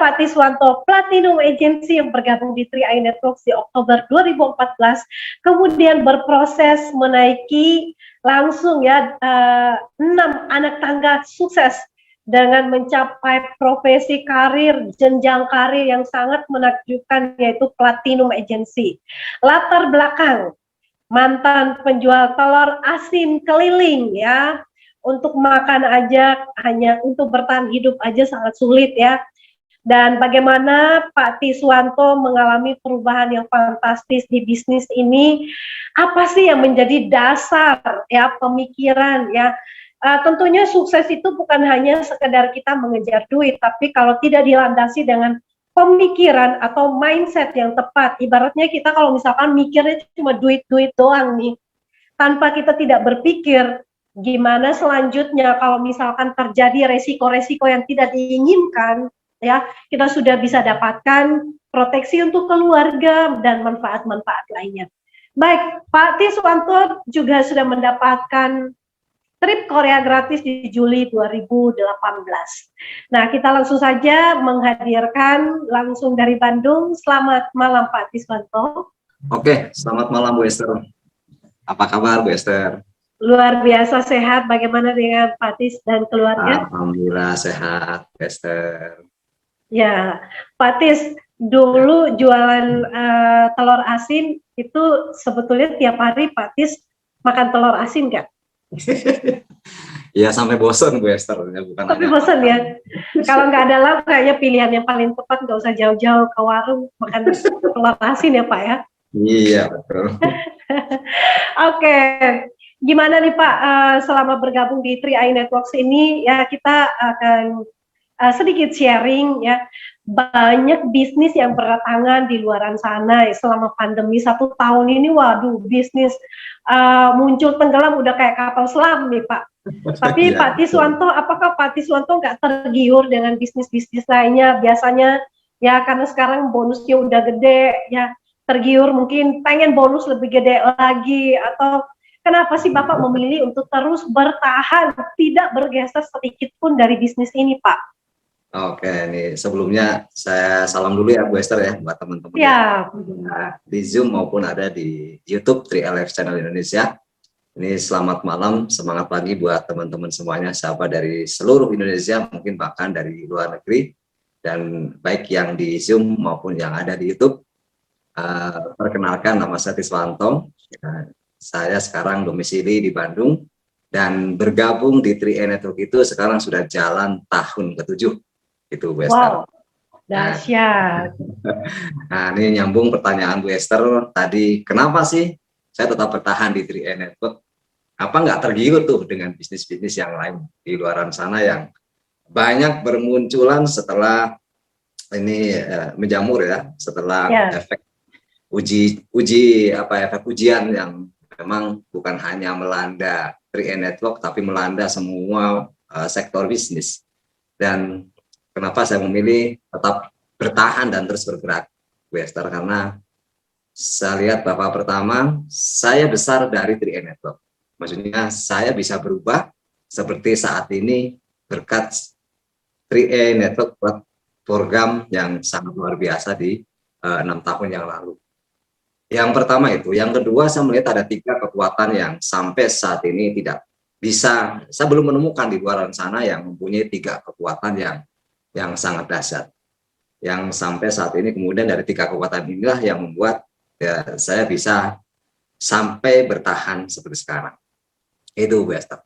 Pak Tiswanto, Platinum Agency yang bergabung di 3i Networks di Oktober 2014, kemudian berproses menaiki langsung ya 6 anak tangga sukses dengan mencapai profesi karir, jenjang karir yang sangat menakjubkan, yaitu Platinum Agency. Latar belakang, mantan penjual telur asin keliling ya, untuk makan aja, hanya untuk bertahan hidup aja sangat sulit ya. Dan bagaimana Pak Tiswanto mengalami perubahan yang fantastis di bisnis ini, apa sih yang menjadi dasar ya pemikiran ya. Tentunya sukses itu bukan hanya sekedar kita mengejar duit, tapi kalau tidak dilandasi dengan pemikiran atau mindset yang tepat. Ibaratnya kita kalau misalkan mikirnya cuma duit-duit doang nih, tanpa kita tidak berpikir gimana selanjutnya kalau misalkan terjadi resiko-resiko yang tidak diinginkan, ya kita sudah bisa dapatkan proteksi untuk keluarga dan manfaat-manfaat lainnya. Baik, Pak Tiswanto juga sudah mendapatkan trip Korea gratis di Juli 2018. Nah, kita langsung saja menghadirkan langsung dari Bandung. Selamat malam Pak Tiswanto. Oke, selamat malam Bu Esther. Apa kabar Bu Esther? Luar biasa sehat. Bagaimana dengan Pak Tis dan keluarga? Alhamdulillah sehat, Bu Esther. Ya, Pak Tis, dulu jualan telur asin itu sebetulnya tiap hari Pak Tis makan telur asin nggak? Ya sampai bosan Bu Esther. Ya, bukan tapi bosan ya. Kalau nggak ada lauk kayaknya pilihan yang paling tepat nggak usah jauh-jauh ke warung makan telur asin ya Pak ya? Iya betul. Oke, gimana nih Pak selama bergabung di 3i Networks ini ya, kita akan sedikit sharing ya. Banyak bisnis yang berdatangan di luaran sana ya, selama pandemi 1 tahun ini, waduh bisnis muncul tenggelam udah kayak kapal selam nih Pak. Tapi Ya, Pak Tiswanto, apakah Pak Tiswanto nggak tergiur dengan bisnis-bisnis lainnya? Biasanya ya karena sekarang bonusnya udah gede ya, tergiur mungkin pengen bonus lebih gede lagi, atau kenapa sih Bapak memilih untuk terus bertahan, tidak bergeser sedikit pun dari bisnis ini Pak? Oke, nih sebelumnya saya salam dulu ya Bu Esther ya buat teman-teman Ya. di Zoom maupun ada di YouTube 3LF Channel Indonesia. Ini selamat malam, semangat pagi buat teman-teman semuanya, sahabat dari seluruh Indonesia, mungkin bahkan dari luar negeri, dan baik yang di Zoom maupun yang ada di YouTube. Perkenalkan, nama saya Tiswanto. Saya sekarang domisili di Bandung dan bergabung di 3i Network itu sekarang sudah jalan tahun ke-7. Itu Bu Esther. Wow, dahsyat. Nah, ini nyambung pertanyaan Bu Esther tadi, kenapa sih saya tetap bertahan di 3i Network? Apa nggak tergiur tuh dengan bisnis-bisnis yang lain di luaran sana yang banyak bermunculan setelah ini menjamur ya, setelah efek efek ujian yang memang bukan hanya melanda 3i Network tapi melanda semua sektor bisnis. Dan kenapa saya memilih tetap bertahan dan terus bergerak, Bu Esther, karena saya lihat bahwa pertama, saya besar dari 3i Network. Maksudnya saya bisa berubah seperti saat ini berkat 3i Network buat program yang sangat luar biasa di 6 tahun yang lalu. Yang pertama itu. Yang kedua, saya melihat ada 3 kekuatan yang sampai saat ini tidak bisa, saya belum menemukan di luar sana yang mempunyai 3 kekuatan yang sangat dahsyat. Yang sampai saat ini kemudian dari 3 kekuatan inilah yang membuat ya, saya bisa sampai bertahan seperti sekarang. Itu Bu Esther.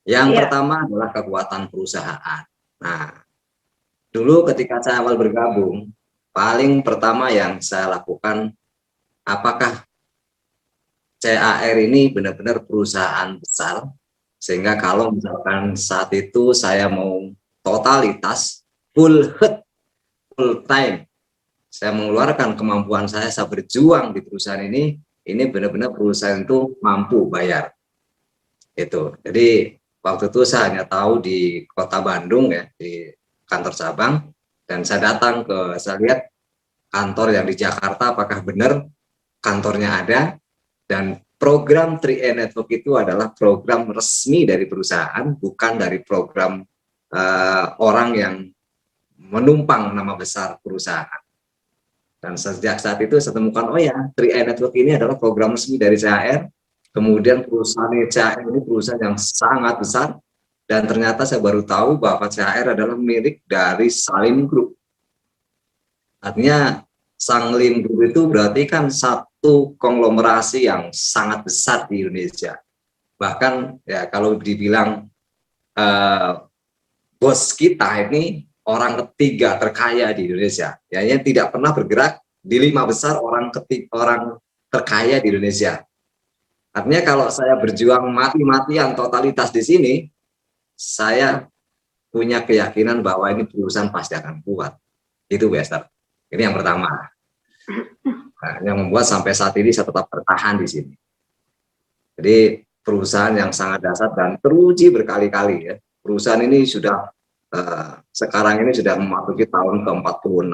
Yang pertama adalah kekuatan perusahaan. Nah, dulu ketika saya awal bergabung, paling pertama yang saya lakukan, apakah CAR ini benar-benar perusahaan besar, sehingga kalau misalkan saat itu saya mau totalitas, full time, saya mengeluarkan kemampuan saya berjuang di perusahaan ini benar-benar perusahaan itu mampu bayar. Itu. Jadi waktu itu saya hanya tahu di kota Bandung ya, di kantor cabang, dan saya datang saya lihat kantor yang di Jakarta apakah benar kantornya ada, dan program 3i Network itu adalah program resmi dari perusahaan, bukan dari program orang yang menumpang nama besar perusahaan. Dan sejak saat itu saya temukan, oh ya, 3i Network ini adalah program resmi dari CHR. Kemudian perusahaan CHR ini perusahaan yang sangat besar. Dan ternyata saya baru tahu bahwa CHR adalah milik dari Salim Group. Artinya Salim Group itu berarti kan satu konglomerasi yang sangat besar di Indonesia. Bahkan ya kalau dibilang bos kita ini orang ketiga terkaya di Indonesia, ya, yang tidak pernah bergerak di 5 besar orang terkaya di Indonesia. Artinya kalau saya berjuang mati-matian totalitas di sini, saya punya keyakinan bahwa ini perusahaan pasti akan kuat. Itu Bester. Ini yang pertama. Nah, yang membuat sampai saat ini saya tetap bertahan di sini. Jadi perusahaan yang sangat dasar dan teruji berkali-kali ya. Perusahaan ini sudah sekarang ini sudah memasuki tahun ke-46.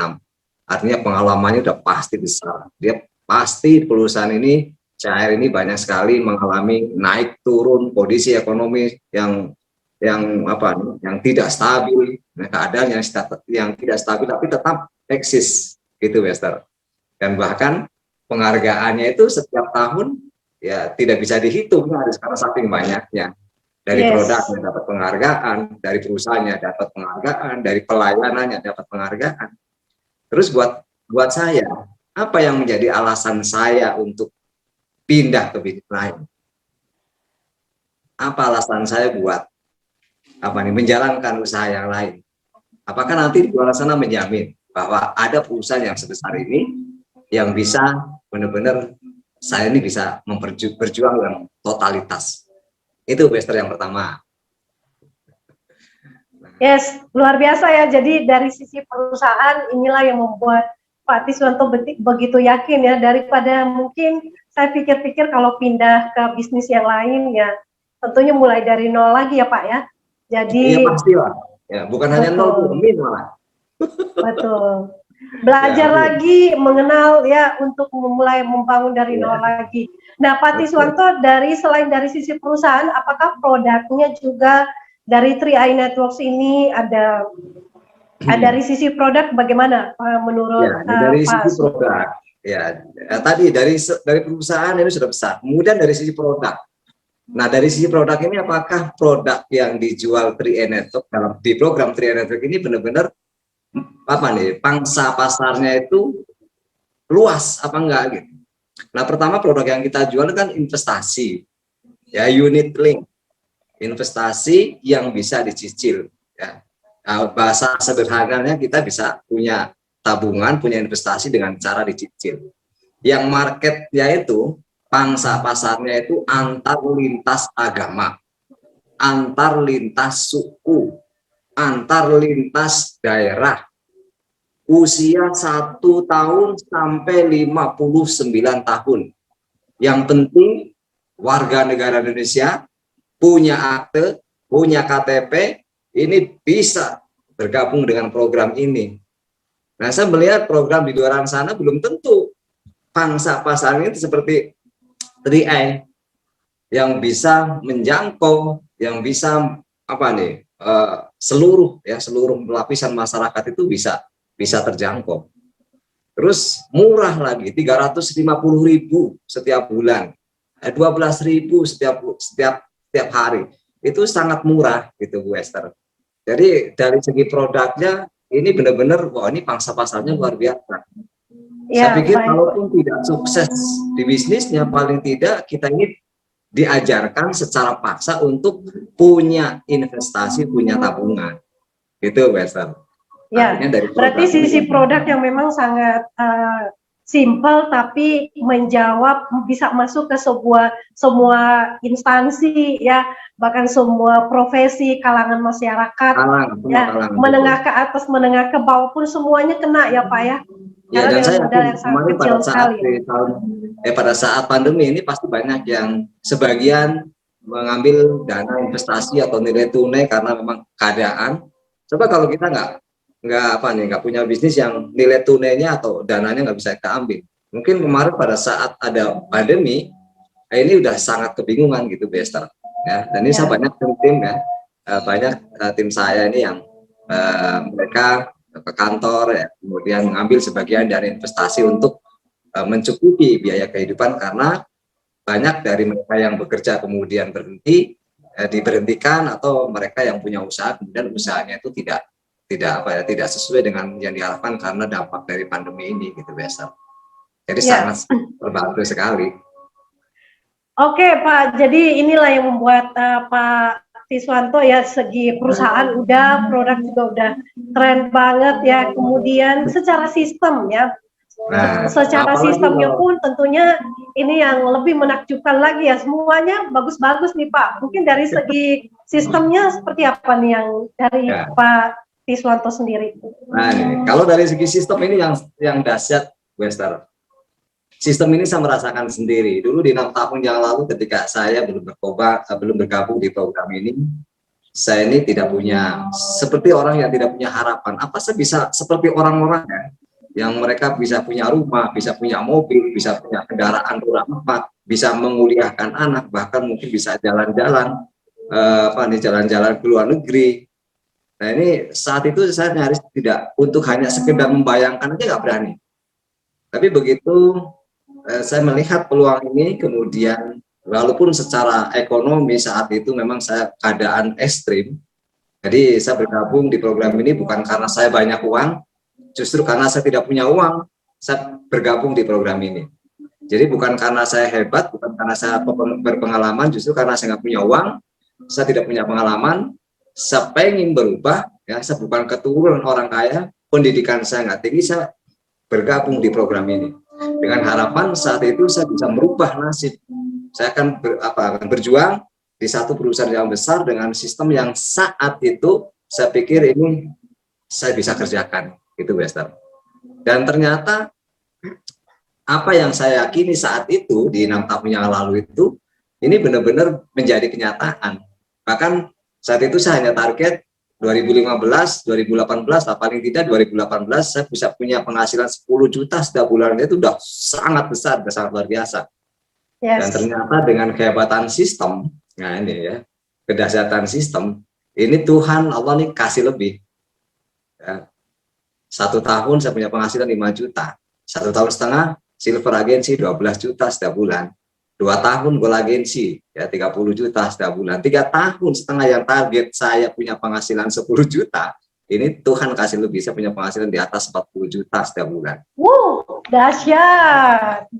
Artinya pengalamannya sudah pasti besar. Dia pasti perusahaan ini, CHR ini banyak sekali mengalami naik turun kondisi ekonomi yang tidak stabil, keadaan yang tidak stabil tapi tetap eksis gitu, Bester. Dan bahkan penghargaannya itu setiap tahun ya tidak bisa dihitung karena saking banyaknya. Dari produknya dapat penghargaan, dari perusahaannya dapat penghargaan, dari pelayanannya dapat penghargaan. Terus buat saya, apa yang menjadi alasan saya untuk pindah ke bisnis lain? Apa alasan saya buat menjalankan usaha yang lain? Apakah nanti di luar sana menjamin bahwa ada perusahaan yang sebesar ini yang bisa benar-benar saya ini bisa berjuang dengan totalitas? Itu Bester yang pertama. Yes, luar biasa ya. Jadi dari sisi perusahaan inilah yang membuat Pak Tiswanto begitu yakin ya, daripada mungkin saya pikir-pikir kalau pindah ke bisnis yang lain ya tentunya mulai dari nol lagi ya Pak ya. Jadi iya pasti lah. Ya, bukan hanya nol, malah. Betul. Belajar lagi mengenal ya untuk memulai membangun dari nol lagi. Nah, Pak Tiswanto selain dari sisi perusahaan, apakah produknya juga dari 3i Networks ini ada dari sisi produk bagaimana menurut dari Pak? Sisi produk tadi dari perusahaan ini sudah besar. Kemudian dari sisi produk. Nah, dari sisi produk ini apakah produk yang dijual 3i Network di program 3i Network ini benar-benar pangsa pasarnya itu luas apa enggak gitu. Nah, pertama produk yang kita jual kan investasi, ya, unit link, investasi yang bisa dicicil. Ya. Nah, bahasa sederhananya kita bisa punya tabungan, punya investasi dengan cara dicicil. Yang marketnya itu pangsa pasarnya itu antar lintas agama, antar lintas suku, antar lintas daerah, usia 1 tahun sampai 59 tahun. Yang penting warga negara Indonesia, punya akte, punya KTP, ini bisa bergabung dengan program ini. Nah, saya melihat program di luar sana belum tentu pangsa pasarnya seperti 3i yang bisa menjangkau, yang bisa seluruh lapisan masyarakat itu bisa terjangkau. Terus murah lagi, 350.000 setiap bulan, 12.000 setiap hari. Itu sangat murah gitu Bu Esther. Jadi dari segi produknya ini benar-benar wah, ini pangsa pasarnya luar biasa. Ya, saya pikir kalaupun tidak sukses di bisnisnya, paling tidak kita ini diajarkan secara paksa untuk punya investasi, punya tabungan. Gitu Bu Esther. Ya, berarti sisi produk yang memang sangat simple tapi menjawab, bisa masuk ke semua instansi ya, bahkan semua profesi, kalangan masyarakat, menengah ke atas, menengah ke bawah pun semuanya kena ya Pak ya. Ya, dan saya kemarin pada saat pandemi ini pasti banyak yang sebagian mengambil dana investasi atau nilai tunai karena memang keadaan. Coba kalau kita nggak punya bisnis yang nilai tunainya atau dananya nggak bisa kita ambil. Mungkin kemarin pada saat ada pandemi, ini udah sangat kebingungan gitu, Bester. Ya, dan ini saya banyak tim ya, banyak tim saya ini yang mereka ke kantor, ya, kemudian mengambil sebagian dari investasi untuk mencukupi biaya kehidupan, karena banyak dari mereka yang bekerja kemudian berhenti, diberhentikan, atau mereka yang punya usaha kemudian usahanya itu tidak sesuai dengan yang diharapkan karena dampak dari pandemi ini gitu biasa. Jadi Ya. sangat terbantu sekali. Oke Pak, jadi inilah yang membuat Pak Tiswanto ya, segi perusahaan udah, produk juga udah keren banget ya. Kemudian secara sistem ya, Nah, secara apalagi sistemnya kalau pun tentunya ini yang lebih menakjubkan lagi ya. Semuanya bagus-bagus nih Pak. Mungkin dari segi sistemnya seperti apa nih yang dari ya, Pak Tiswanto sendiri? nah ini, kalau dari segi sistem ini yang dahsyat, Wester. Sistem ini saya merasakan sendiri. Dulu di 6 tahun yang lalu ketika saya belum bergabung di program ini, saya ini tidak punya, seperti orang yang tidak punya harapan. Apa saya bisa seperti orang-orang ya, yang mereka bisa punya rumah, bisa punya mobil, bisa punya kendaraan roda 4, bisa menguliahkan anak, bahkan mungkin bisa jalan-jalan, jalan-jalan ke luar negeri. Nah ini saat itu saya nyaris tidak, untuk hanya sekedar membayangkan aja nggak berani. Tapi begitu saya melihat peluang ini, kemudian walaupun secara ekonomi saat itu memang saya keadaan ekstrim, jadi saya bergabung di program ini bukan karena saya banyak uang, justru karena saya tidak punya uang, saya bergabung di program ini. Jadi bukan karena saya hebat, bukan karena saya berpengalaman, justru karena saya nggak punya uang, saya tidak punya pengalaman, saya pengen berubah, ya, saya bukan keturunan orang kaya, pendidikan saya nggak tinggi, saya bergabung di program ini dengan harapan saat itu saya bisa merubah nasib. Saya akan berjuang di satu perusahaan yang besar dengan sistem yang saat itu saya pikir ini saya bisa kerjakan, gitu Wester. Dan ternyata apa yang saya yakini saat itu di 6 tahun yang lalu itu, ini benar-benar menjadi kenyataan. Bahkan saat itu saya hanya target 2015, 2018, lah paling tidak 2018 saya bisa punya penghasilan 10 juta setiap bulan. Itu udah sangat besar, udah sangat luar biasa. Yes. Dan ternyata dengan kehebatan sistem, nah ini ya, kedahsyatan sistem, ini Tuhan Allah nih kasih lebih. Ya. 1 tahun saya punya penghasilan 5 juta. 1,5 tahun silver agensi 12 juta setiap bulan. 2 tahun gold agensi ya 30 juta setiap bulan. 3,5 tahun yang target saya punya penghasilan 10 juta. Ini Tuhan kasih lebih, saya punya penghasilan di atas 40 juta setiap bulan. Dahsyat.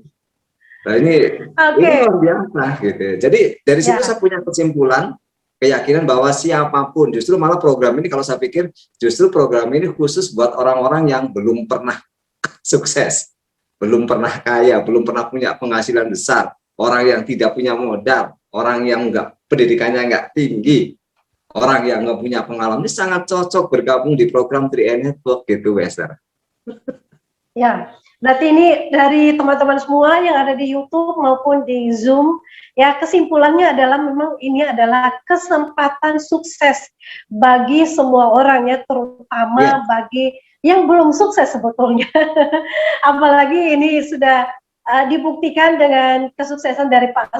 Nah ini luar biasa gitu. Jadi dari situ saya punya kesimpulan, keyakinan bahwa siapapun, justru malah program ini kalau saya pikir justru program ini khusus buat orang-orang yang belum pernah sukses, belum pernah kaya, belum pernah punya penghasilan besar, orang yang tidak punya modal, orang yang pendidikannya nggak tinggi, orang yang nggak punya pengalaman, ini sangat cocok bergabung di program 3 Network gitu, Wester. Ya, berarti ini dari teman-teman semua yang ada di YouTube maupun di Zoom, ya kesimpulannya adalah memang ini adalah kesempatan sukses bagi semua orang ya, terutama bagi yang belum sukses sebetulnya. Apalagi ini sudah dibuktikan dengan kesuksesan dari Pak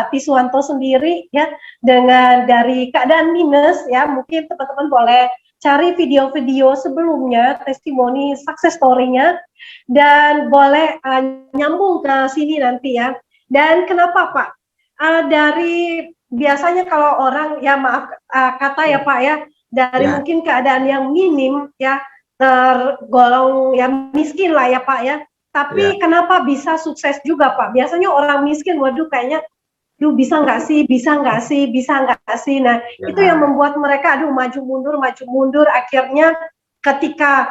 Tiswanto sendiri ya, dengan dari keadaan minus ya, mungkin teman-teman boleh cari video-video sebelumnya, testimoni sukses story-nya, dan boleh nyambung ke sini nanti ya. Dan kenapa Pak? Dari biasanya kalau orang ya maaf kata ya Pak ya, dari mungkin keadaan yang minim ya, tergolong ya miskin lah ya Pak ya. Tapi kenapa bisa sukses juga Pak? Biasanya orang miskin, waduh kayaknya bisa nggak sih, bisa nggak sih, bisa nggak sih. Nah, itu yang membuat mereka maju mundur, akhirnya ketika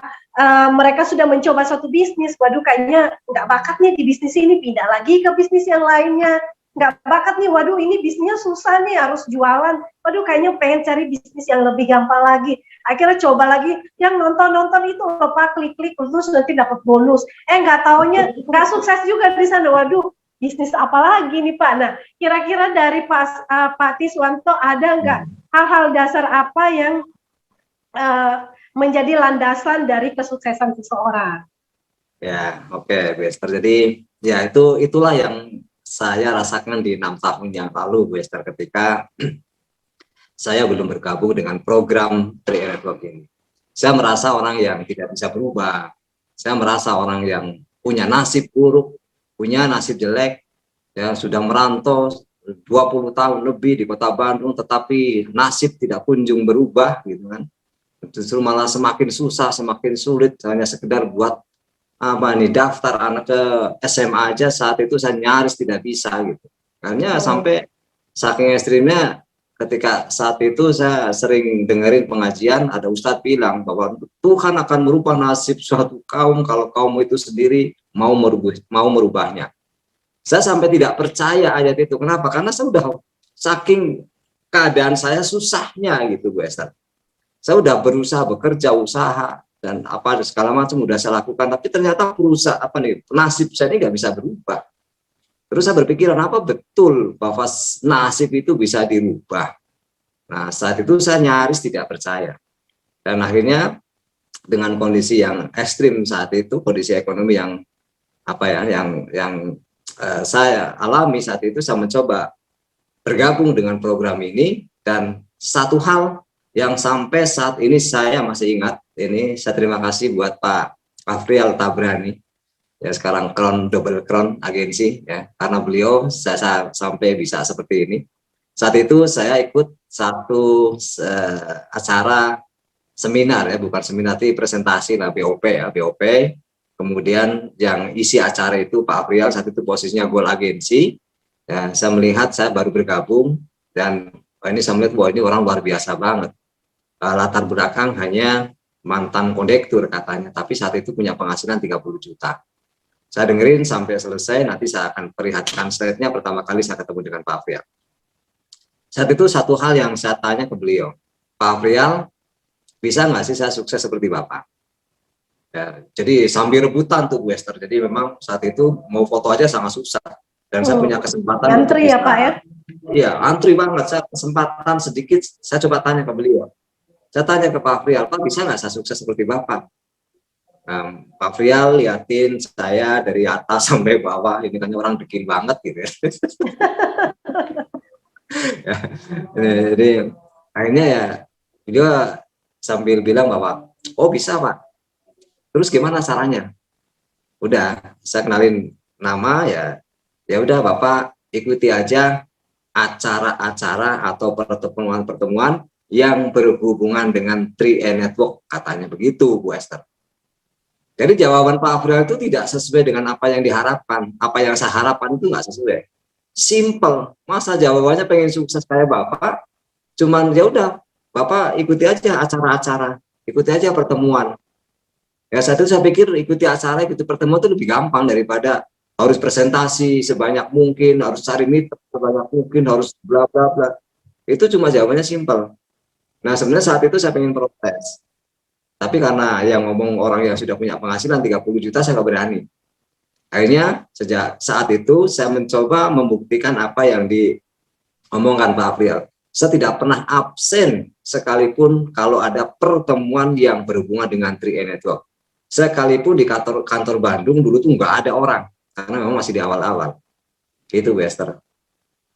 mereka sudah mencoba satu bisnis, waduh kayaknya nggak bakat nih di bisnis ini, pindah lagi ke bisnis yang lainnya. Nggak bakat nih, waduh ini bisnisnya susah nih, harus jualan, waduh kayaknya pengen cari bisnis yang lebih gampang lagi. Akhirnya coba lagi, yang nonton itu lupa klik-klik, terus nanti dapat bonus. Nggak taunya nggak sukses juga di sana, waduh bisnis apa lagi nih Pak? Nah, kira-kira dari Pak Tiswanto ada nggak hal-hal dasar apa yang menjadi landasan dari kesuksesan seseorang? Ya, oke, Bester. Jadi ya itulah yang saya rasakan di 6 tahun yang lalu, Bester, ketika saya belum bergabung dengan program 3 Network ini. Saya merasa orang yang tidak bisa berubah. Saya merasa orang yang punya nasib buruk, punya nasib jelek, yang sudah merantau 20 tahun lebih di kota Bandung, tetapi nasib tidak kunjung berubah, gitu kan. Justru malah semakin susah, semakin sulit, hanya sekedar buat apa nih daftar anak ke SMA aja saat itu saya nyaris tidak bisa gitu. Hanya sampai saking ekstrimnya, ketika saat itu saya sering dengerin pengajian, ada ustadz bilang bahwa Tuhan akan merubah nasib suatu kaum kalau kaum itu sendiri mau merubahnya. Saya sampai tidak percaya ayat itu. Kenapa? Karena saya udah saking keadaan saya susahnya gitu Bu Esther. Saya udah berusaha bekerja, usaha dan apa segala macam udah saya lakukan, tapi ternyata perusahaan nasib saya ini nggak bisa berubah. Terus saya berpikiran apa betul bahwa nasib itu bisa dirubah. Nah saat itu saya nyaris tidak percaya, dan akhirnya dengan kondisi yang ekstrim saat itu, kondisi ekonomi yang saya alami saat itu, saya mencoba bergabung dengan program ini. Dan satu hal yang sampai saat ini saya masih ingat, ini saya terima kasih buat Pak Afrial Tabrani, ya sekarang Double Crown agensi, ya karena beliau saya sampai bisa seperti ini. Saat itu saya ikut satu acara seminar, ya bukan seminar, tapi presentasi lah, BOP ya, BOP. Kemudian yang isi acara itu Pak Afrial, saat itu posisinya Goal Agensi. Ya, saya melihat saya baru bergabung, dan ini saya melihat bahwa ini orang luar biasa banget. Latar belakang hanya mantan kondektur katanya, tapi saat itu punya penghasilan 30 juta. Saya dengerin sampai selesai, nanti saya akan perlihatkan slide-nya pertama kali saya ketemu dengan Pak Afrial. Saat itu satu hal yang saya tanya ke beliau, Pak Afrial, bisa nggak sih saya sukses seperti Bapak? Ya, jadi sambil rebutan tuh Bu Esther, jadi memang saat itu mau foto aja sangat susah. Dan saya punya kesempatan. Antri ya Pak ya? Iya, antri banget. Saya kesempatan sedikit, saya coba tanya ke beliau. Saya tanya ke Pak Afrial, Pak bisa nggak saya sukses seperti Bapak? Pak Afrial liatin saya dari atas sampai bawah, ini kan orang degil banget gitu ya. Jadi akhirnya ya beliau sambil bilang bahwa, oh bisa Pak. Terus gimana caranya? Udah, saya kenalin nama, ya udah Bapak ikuti aja acara-acara atau pertemuan-pertemuan yang berhubungan dengan 3E Network, katanya begitu Bu Esther. Jadi jawaban Pak Afrial itu tidak sesuai dengan apa yang diharapkan. Apa yang saya harapkan itu nggak sesuai. Simple. Masa jawabannya pengen sukses kayak Bapak, cuman ya udah Bapak ikuti aja acara-acara, ikuti aja pertemuan. Ya saat itu saya pikir ikuti acara, ikuti pertemuan itu lebih gampang daripada harus presentasi sebanyak mungkin, harus cari meeting sebanyak mungkin, harus bla bla bla. Itu cuma jawabannya simple. Nah sebenarnya saat itu saya pengen protes, tapi karena yang ngomong orang yang sudah punya penghasilan 30 juta, saya nggak berani. Akhirnya sejak saat itu saya mencoba membuktikan apa yang diomongkan Pak Afrial. Saya tidak pernah absen sekalipun kalau ada pertemuan yang berhubungan dengan 3E Network. Sekalipun di kantor Bandung dulu tuh nggak ada orang, karena memang masih di awal-awal. Itu Wester.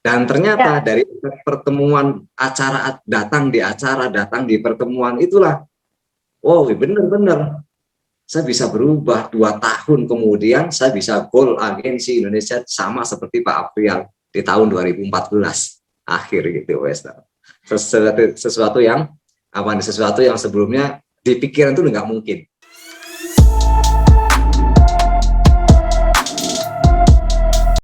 Dan ternyata dari pertemuan acara, datang di pertemuan, itulah, oh benar-benar saya bisa berubah. 2 tahun kemudian saya bisa goal agensi Indonesia sama seperti Pak Afrial di tahun 2014 akhir gitu Wester. Sesuatu yang sebelumnya dipikiran itu nggak mungkin.